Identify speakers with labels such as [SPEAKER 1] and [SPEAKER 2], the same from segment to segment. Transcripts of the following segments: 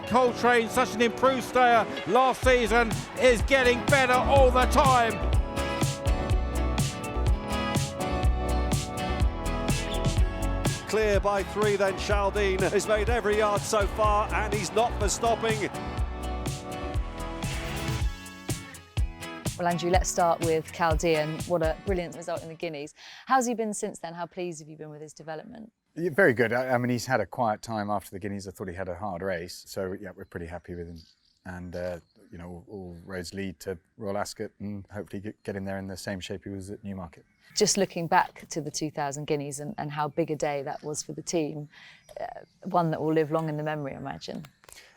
[SPEAKER 1] Coltrane, such an improved stayer last season, is getting better all the time.
[SPEAKER 2] Clear by 3 then. Chaldean has made every yard so far and he's not for stopping.
[SPEAKER 3] Well, Andrew, let's start with Chaldean. What a brilliant result in the Guineas. How's he been since then? How pleased have you been with his development?
[SPEAKER 4] Yeah, very good. I mean, he's had a quiet time after the Guineas. I thought he had a hard race. So, yeah, we're pretty happy with him. And, you know, all roads lead to Royal Ascot and hopefully get him there in the same shape he was at Newmarket. Just
[SPEAKER 3] looking back to the 2000 Guineas and how big a day that was for the team, one that will live long in the memory, I imagine.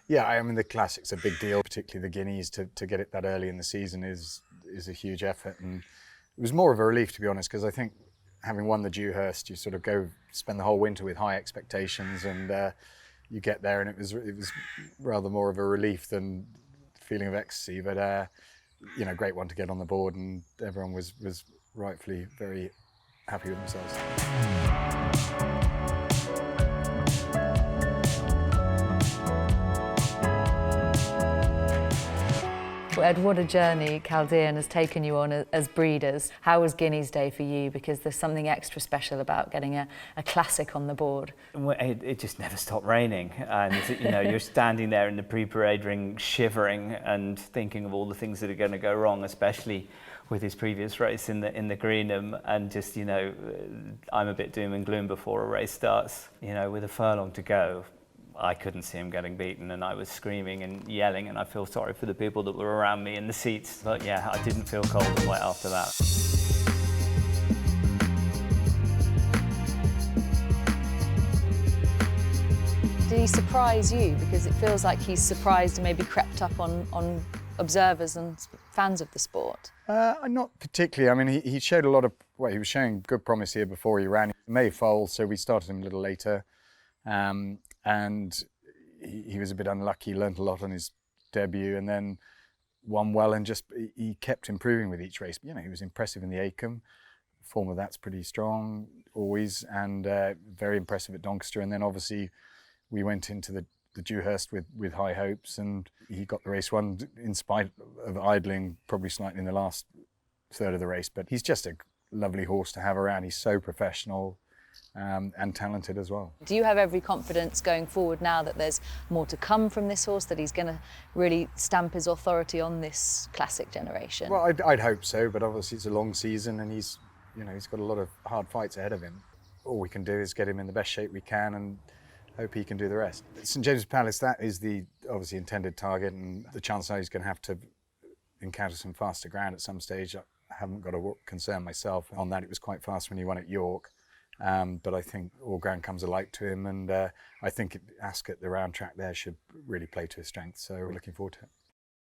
[SPEAKER 4] Yeah, I mean, the Classic's a big deal, particularly the Guineas. To get it that early in the season is a huge effort. And it was more of a relief, to be honest, because I think having won the Dewhurst, you sort of go spend the whole winter with high expectations, and you get there, and it was rather more of a relief than feeling of ecstasy. But you know, great one to get on the board, and everyone was rightfully very happy with themselves.
[SPEAKER 3] Ed, what a journey Chaldean has taken you on as breeders. How was Guineas Day for you? Because there's something extra special about getting a classic on the board.
[SPEAKER 5] It just never stopped raining, and you know, you're standing there in the pre-parade ring shivering and thinking of all the things that are going to go wrong, especially with his previous race in the Greenham, and just, you know, I'm a bit doom and gloom before a race starts. You know, with a furlong to go, I couldn't see him getting beaten, and I was screaming and yelling, and I feel sorry for the people that were around me in the seats. But yeah, I didn't feel cold and wet after that.
[SPEAKER 3] Did he surprise you? Because it feels like he's surprised and maybe crept up on observers and fans of the sport.
[SPEAKER 4] Not particularly. I mean, he showed a lot of, well, he was showing good promise here before he ran. He may foal, so we started him a little later. And he was a bit unlucky, learnt a lot on his debut, and then won well, and just he kept improving with each race. You know, he was impressive in the Acomb. Form of that's pretty strong always, and very impressive at Doncaster. And then obviously we went into the Dewhurst with high hopes, and he got the race won in spite of idling probably slightly in the last third of the race. But he's just a lovely horse to have around. He's so professional. And talented as well.
[SPEAKER 3] Do you have every confidence going forward now that there's more to come from this horse, that he's going to really stamp his authority on this classic generation?
[SPEAKER 4] Well, I'd hope so, but obviously it's a long season, and he's got a lot of hard fights ahead of him. All we can do is get him in the best shape we can and hope he can do the rest. St James's Palace, that is the obviously intended target, and the chance now he's going to have to encounter some faster ground at some stage. I haven't got to concern myself on that. It was quite fast when he won at York. But I think all ground comes alike to him, and I think Ascot, the round track there, should really play to his strengths, so we're looking forward to it.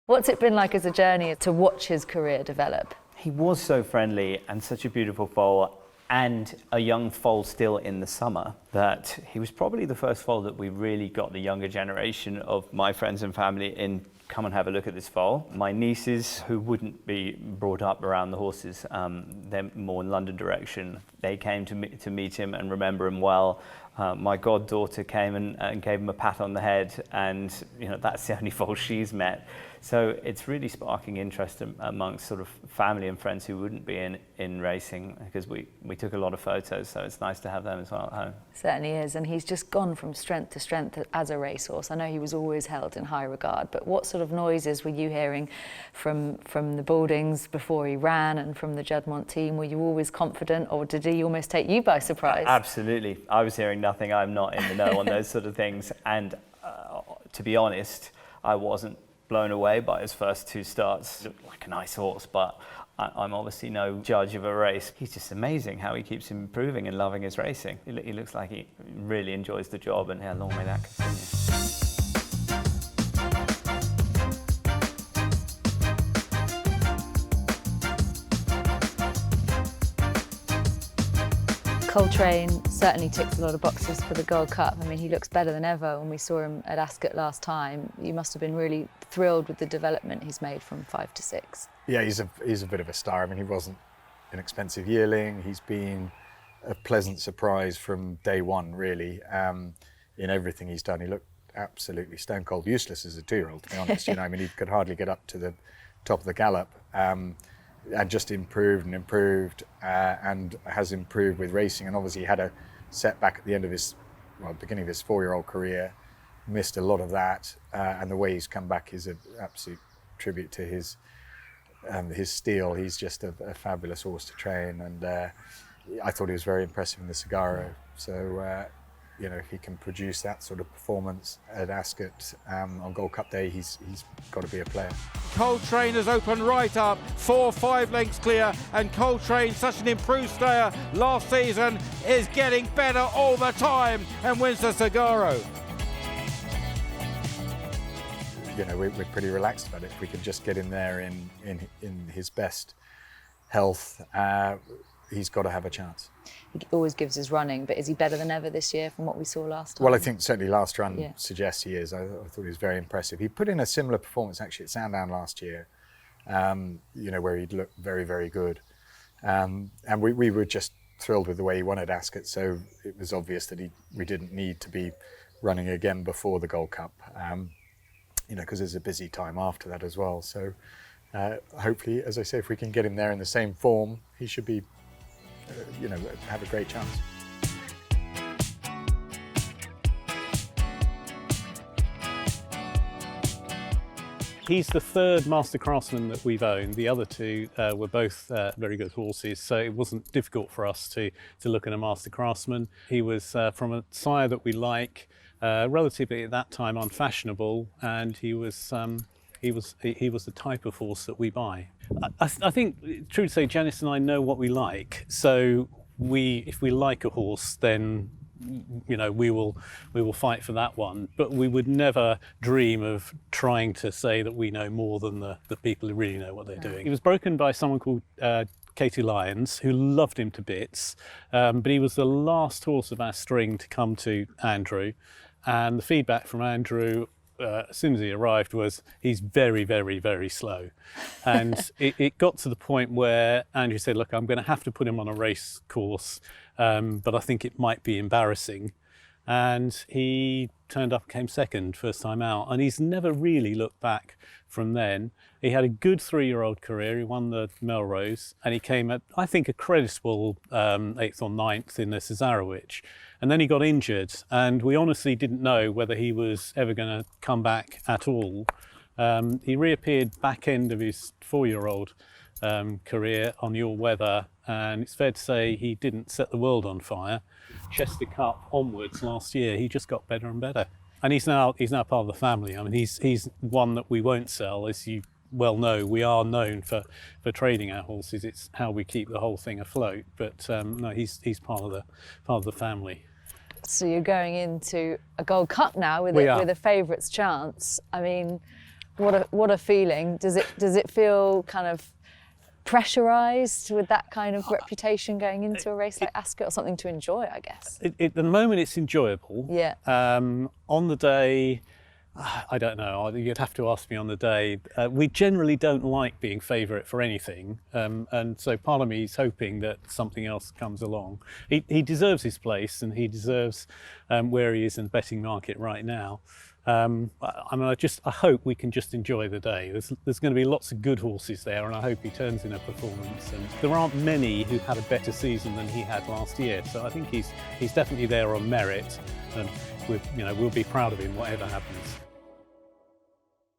[SPEAKER 3] What's it been like as a journey to watch his career develop?
[SPEAKER 5] He was so friendly and such a beautiful foal, and a young foal still in the summer, that he was probably the first foal that we really got the younger generation of my friends and family in. Come and have a look at this foal. My nieces, who wouldn't be brought up around the horses, they're more in London direction, they came to meet him and remember him well. My goddaughter came and gave him a pat on the head, and you know, that's the only foal she's met. So it's really sparking interest amongst sort of family and friends who wouldn't be in racing, because we took a lot of photos, so it's nice to have them as well at home.
[SPEAKER 3] Certainly is, and he's just gone from strength to strength as a racehorse. I know he was always held in high regard, but what sort of noises were you hearing from the Baldings before he ran, and from the Juddmonte team? Were you always confident, or did he almost take you by surprise?
[SPEAKER 5] Absolutely. I was hearing nothing. I'm not in the know on those sort of things, and to be honest, I wasn't blown away by his first two starts. Looked like a nice horse, but I'm obviously no judge of a race. He's just amazing how he keeps improving and loving his racing. He looks like he really enjoys the job, and yeah, long may that continue.
[SPEAKER 3] Coltrane certainly ticks a lot of boxes for the Gold Cup. I mean, he looks better than ever when we saw him at Ascot last time. You must have been really thrilled with the development he's made from 5 to 6.
[SPEAKER 4] Yeah, he's a bit of a star. I mean, he wasn't an expensive yearling. He's been a pleasant surprise from day one, really, in everything he's done. He looked absolutely stone cold useless as a 2-year-old, to be honest. I mean, he could hardly get up to the top of the gallop, and just improved and has improved with racing. And obviously he had a setback at the end of beginning of his 4-year-old career, missed a lot of that, and the way he's come back is an absolute tribute to his steel. He's just a fabulous horse to train, and I thought he was very impressive in the Sagaro. So if he can produce that sort of performance at Ascot on Gold Cup Day, he's got to be a player.
[SPEAKER 1] Coltrane has opened right up, 4-5 lengths clear, and Coltrane, such an improved stayer last season, is getting better all the time and wins the Sagaro.
[SPEAKER 4] We're pretty relaxed about it. If we can just get him there in his best health, he's got to have a chance.
[SPEAKER 3] He always gives his running, but is he better than ever this year from what we saw last time?
[SPEAKER 4] Well, I think certainly last run suggests he is. I thought he was very impressive. He put in a similar performance actually at Sandown last year, where he'd looked very, very good. And we were just thrilled with the way he won at Ascot, so it was obvious that we didn't need to be running again before the Gold Cup, because there's a busy time after that as well. So hopefully, as I say, if we can get him there in the same form, he should be have a great chance.
[SPEAKER 6] He's the third Master Craftsman that we've owned. The other two were both very good horses, so it wasn't difficult for us to look at a Master Craftsman. He was from a sire that we like, relatively at that time unfashionable, and he was the type of horse that we buy. I think, true to say, Janice and I know what we like. So if we like a horse, then we will fight for that one. But we would never dream of trying to say that we know more than the people who really know what they're doing. He was broken by someone called Katie Lyons, who loved him to bits, but he was the last horse of our string to come to Andrew, and the feedback from Andrew as soon as he arrived was he's very, very, very slow. And it got to the point where Andrew said, look, I'm going to have to put him on a race course, but I think it might be embarrassing. And he turned up and came second first time out, and he's never really looked back from then. He had a good 3-year-old career. He won the Melrose, and he came at, I think, a creditable 8th or 9th in the Cesarewitch. And then he got injured, and we honestly didn't know whether he was ever going to come back at all. He reappeared back end of his 4-year-old career on Your Weather, and it's fair to say he didn't set the world on fire. Chester Cup onwards last year, he just got better and better. And he's now part of the family. I mean, he's one that we won't sell. As you well know, we are known for trading our horses. It's how we keep the whole thing afloat. But no, he's part of the family.
[SPEAKER 3] So you're going into a Gold Cup now with a favourites chance. I mean, what a feeling. Does it feel kind of pressurised with that kind of reputation going into a race like Ascot, or something to enjoy, I guess?
[SPEAKER 6] At the moment, it's enjoyable.
[SPEAKER 3] Yeah.
[SPEAKER 6] On the day, I don't know. You'd have to ask me on the day. We generally don't like being favourite for anything, and so part of me is hoping that something else comes along. He deserves his place, and he deserves where he is in the betting market right now. I mean, I hope we can just enjoy the day. There's going to be lots of good horses there, and I hope he turns in a performance. And there aren't many who've had a better season than he had last year, so I think he's definitely there on merit, and we'll be proud of him whatever happens.